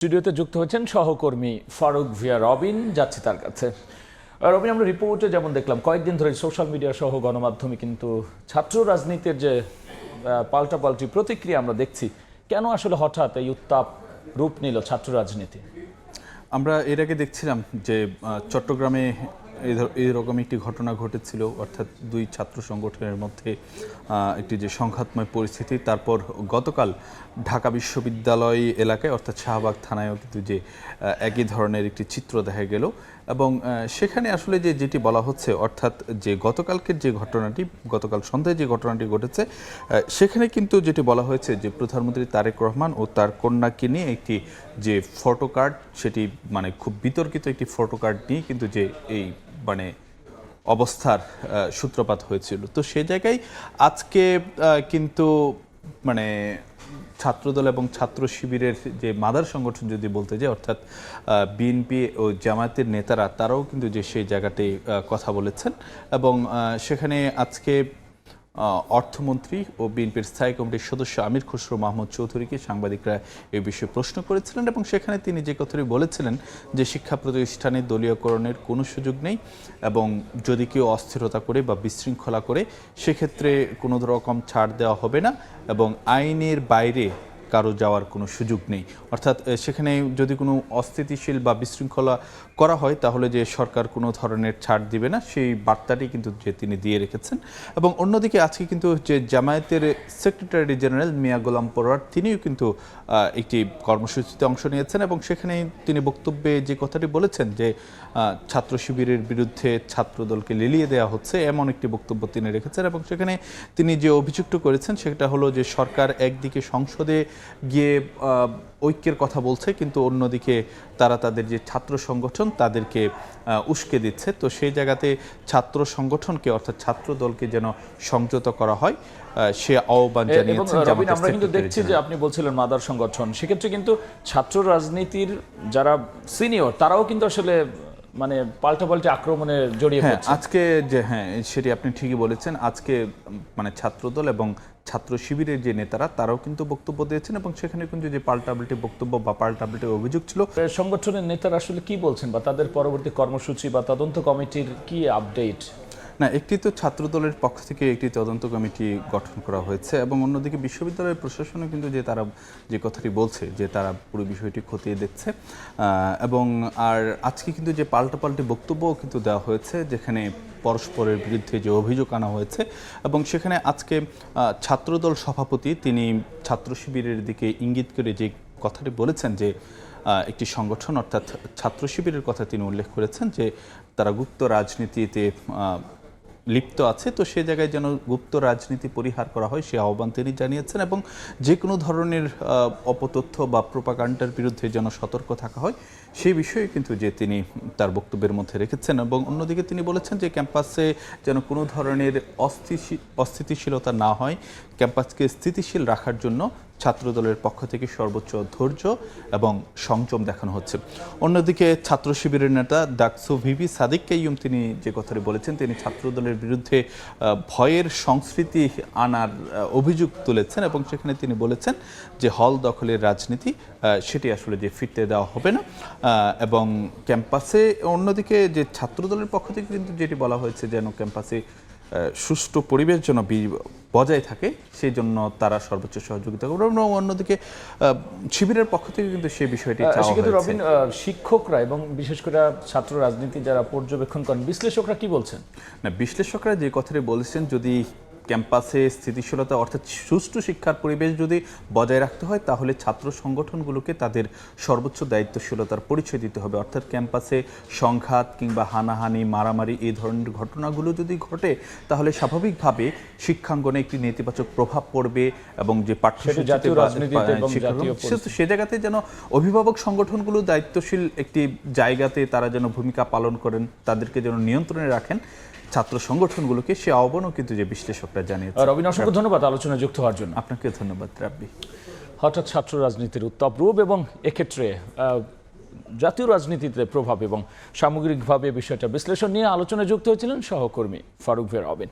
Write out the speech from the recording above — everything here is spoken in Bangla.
স্টুডিওতে যুক্ত হচ্ছেন সহকর্মী ফারুক ভিয়া রবিন। যাচ্ছি তার কাছে। রবিন, আমরা রিপোর্টে যেমন দেখলাম কয়েকদিন ধরে সোশ্যাল মিডিয়া সহ গণমাধ্যমে কিন্তু ছাত্র রাজনীতির যে পাল্টাপাল্টি প্রতিক্রিয়া আমরা দেখছি, কেন আসলে হঠাৎ এই উত্তাপ রূপ নিল ছাত্র রাজনীতি? আমরা এর আগে দেখছিলাম যে চট্টগ্রামে এরকম একটি ঘটনা ঘটেছিল, অর্থাৎ দুই ছাত্র সংগঠনের মধ্যে একটি যে সংঘাতময় পরিস্থিতি। তারপর গতকাল ঢাকা বিশ্ববিদ্যালয় এলাকায় অর্থাৎ শাহবাগ থানায়ও কিন্তু যে একই ধরনের একটি চিত্র দেখা গেল এবং সেখানে আসলে যেটি বলা হচ্ছে, অর্থাৎ যে গতকালকের যে ঘটনাটি, গতকাল সন্ধ্যায় যে ঘটনাটি ঘটেছে, সেখানে কিন্তু যেটি বলা হয়েছে যে প্রধানমন্ত্রী তারেক রহমান ও তার কন্যাকে নিয়ে একটি যে ফটো কার্ড, সেটি মানে খুব বিতর্কিত একটি ফটো কার্ড নিয়ে কিন্তু যে এই মানে অবস্থার সূত্রপাত হয়েছিল। তো সেই জায়গায় আজকে কিন্তু মানে ছাত্রদল এবং ছাত্র শিবিরের যে মাদার সংগঠন যদি বলতে যায়, অর্থাৎ বিএনপি ও জামায়াতের নেতারা, তারাও কিন্তু যে সেই জায়গাতে কথা বলেছেন এবং সেখানে আজকে অর্থমন্ত্রী ও বিএনপির স্থায়ী কমিটির সদস্য আমির খসরু মাহমুদ চৌধুরীকে সাংবাদিকরা এই বিষয়ে প্রশ্ন করেছিলেন এবং সেখানে তিনি যে কথাটি বলেছিলেন যে শিক্ষা প্রতিষ্ঠানে দলীয়করণের কোনো সুযোগ নেই এবং যদি কেউ অস্থিরতা করে বা বিশৃঙ্খলা করে সেক্ষেত্রে কোনো রকম ছাড় দেওয়া হবে না এবং আইনের বাইরে কারো যাওয়ার কোনো সুযোগ নেই। অর্থাৎ সেখানে যদি কোনো অস্থিতিশীল বা বিশৃঙ্খলা করা হয় তাহলে যে সরকার কোনো ধরনের ছাড় দিবে না, সেই বার্তাটি কিন্তু যে তিনি দিয়ে রেখেছেন। এবং অন্যদিকে আজকে কিন্তু যে জামায়াতের সেক্রেটারি জেনারেল মিয়া গোলাম পরোয়ার, তিনিও কিন্তু একটি কর্মসূচিতে অংশ নিয়েছেন এবং সেখানে তিনি বক্তব্যে যে কথাটি বলেছেন যে ছাত্র শিবিরের বিরুদ্ধে ছাত্রদলকে লেলিয়ে দেওয়া হচ্ছে, এমন একটি বক্তব্য তিনি রেখেছেন এবং সেখানে তিনি যে অভিযুক্ত করেছেন সেটা হলো যে সরকার একদিকে সংসদে গিয়ে ঐক্যের কথা বলছে, কিন্তু অন্যদিকে তারা তাদের যে ছাত্র সংগঠন তাদেরকে উস্কে দিচ্ছে। তো সেই জায়গাতে ছাত্র সংগঠনকে অর্থাৎ ছাত্র দলকে যেন সংযত করা হয় সে আহ্বান জানিয়েছেন। আমরা কিন্তু দেখছি যে আপনি বলছিলেন মাদার সংগঠন, সেক্ষেত্রে কিন্তু ছাত্র রাজনীতির যারা সিনিয়র তারাও কিন্তু আসলে মানে পাল্টাপাল্টি আক্রমণে জড়িয়ে পড়ছে। আজকে যে সেটি আপনি ঠিকই বলেছেন, আজকে মানে ছাত্রদল এবং ছাত্র শিবিরের যে নেতারা তারাও কিন্তু বক্তব্য দিয়েছেন এবং সেখানে কিন্তু যে পাল্টাপাল্টি বক্তব্য বা পাল্টাপাল্টি অভিযোগ ছিল। সংগঠনের নেতারা আসলে কি বলছেন বা তাদের পরবর্তী কর্মসূচি বা তদন্ত কমিটির কি আপডেট? না, একটি তো ছাত্রদলের পক্ষ থেকে একটি তদন্ত কমিটি গঠন করা হয়েছে এবং অন্যদিকে বিশ্ববিদ্যালয়ের প্রশাসনও কিন্তু যে তারা যে কথাটি বলছে যে তারা পুরো বিষয়টি খতিয়ে দেখছে এবং আর আজকে কিন্তু যে পাল্টাপাল্টি বক্তব্যও কিন্তু দেওয়া হয়েছে, যেখানে পরস্পরের বিরুদ্ধে যে অভিযোগ আনা হয়েছে এবং সেখানে আজকে ছাত্রদল সভাপতি তিনি ছাত্র শিবিরের দিকে ইঙ্গিত করে যে কথাটি বলেছেন যে একটি সংগঠন অর্থাৎ ছাত্র শিবিরের কথা তিনি উল্লেখ করেছেন যে তারা গুপ্ত রাজনীতিতে লিপ্ত আছে। তো সে জায়গায় যেন গুপ্ত রাজনীতি পরিহার করা হয় সে আহ্বান তিনি জানিয়েছেন এবং যে কোনো ধরনের অপতথ্য বা প্রোপাগান্ডার বিরুদ্ধে যেন সতর্ক থাকা হয় সেই বিষয়ে কিন্তু যে তিনি তার বক্তব্যের মধ্যে রেখেছেন এবং অন্যদিকে তিনি বলেছেন যে ক্যাম্পাসে যেন কোনো ধরনের অস্থিতিশীলতা না হয়, ক্যাম্পাসকে স্থিতিশীল রাখার জন্য ছাত্রদলের পক্ষ থেকে সর্বোচ্চ ধৈর্য এবং সংযম দেখানো হচ্ছে। অন্যদিকে ছাত্র শিবিরের নেতা ডাকসু ভিভি সাদিক কাইয়ুম তিনি যে কথাটি বলেছেন, তিনি ছাত্রদলের বিরুদ্ধে ভয়ের সংস্কৃতি আনার অভিযোগ তুলেছেন এবং সেখানে তিনি বলেছেন যে হল দখলের রাজনীতি সেটি আসলে যে ফিরতে দেওয়া হবে না এবং ক্যাম্পাসে অন্যদিকে যে ছাত্রদলের পক্ষ থেকে কিন্তু যেটি বলা হয়েছে যেন ক্যাম্পাসে সুষ্ঠু পরিবেশ যেন বজায় থাকে সেই জন্য তারা সর্বোচ্চ সহযোগিতা করবে এবং অন্যদিকে শিবিরের পক্ষ থেকে কিন্তু সেই বিষয়টি চাওয়া হয়েছে। রবিন, শিক্ষকরা এবং বিশেষ করে ছাত্র রাজনীতি যারা পর্যবেক্ষণ করেন বিশ্লেষকরা কি বলছেন? না, বিশ্লেষকরা যে কথাটি বলেছেন, যদি ক্যাম্পাসে স্থিতিশীলতা অর্থাৎ সুষ্ঠু শিক্ষার পরিবেশ যদি বজায় রাখতে হয় তাহলে ছাত্র সংগঠনগুলোকে তাদের সর্বোচ্চ দায়িত্বশীলতার পরিচয় দিতে হবে। অর্থাৎ ক্যাম্পাসে সংঘাত কিংবা হানাহানি, মারামারি এই ধরনের ঘটনাগুলো যদি ঘটে তাহলে স্বাভাবিকভাবে শিক্ষাঙ্গনে একটি নেতিবাচক প্রভাব পড়বে এবং যে পাঠ্যসূচিতে সে জায়গাতে যেন অভিভাবক সংগঠনগুলো দায়িত্বশীল একটি জায়গাতে তারা যেন ভূমিকা পালন করেন, তাদেরকে যেন নিয়ন্ত্রণে রাখেন ছাত্র সংগঠনগুলোকে, সে আহ্বানও কিন্তু যে বিশ্লেষকরা জানিয়েছে। রবিন, অসংখ্য ধন্যবাদ আলোচনায় যুক্ত হওয়ার জন্য। আপনাকে ধন্যবাদ রাব্বি। হঠাৎ ছাত্র রাজনীতির উত্তাপ রূপ এবং এক্ষেত্রে জাতীয় রাজনীতিতে প্রভাব এবং সামগ্রিকভাবে বিষয়টা বিশ্লেষণ নিয়ে আলোচনায় যুক্ত হয়েছিলেন সহকর্মী ফারুক ভিয়া রবিন।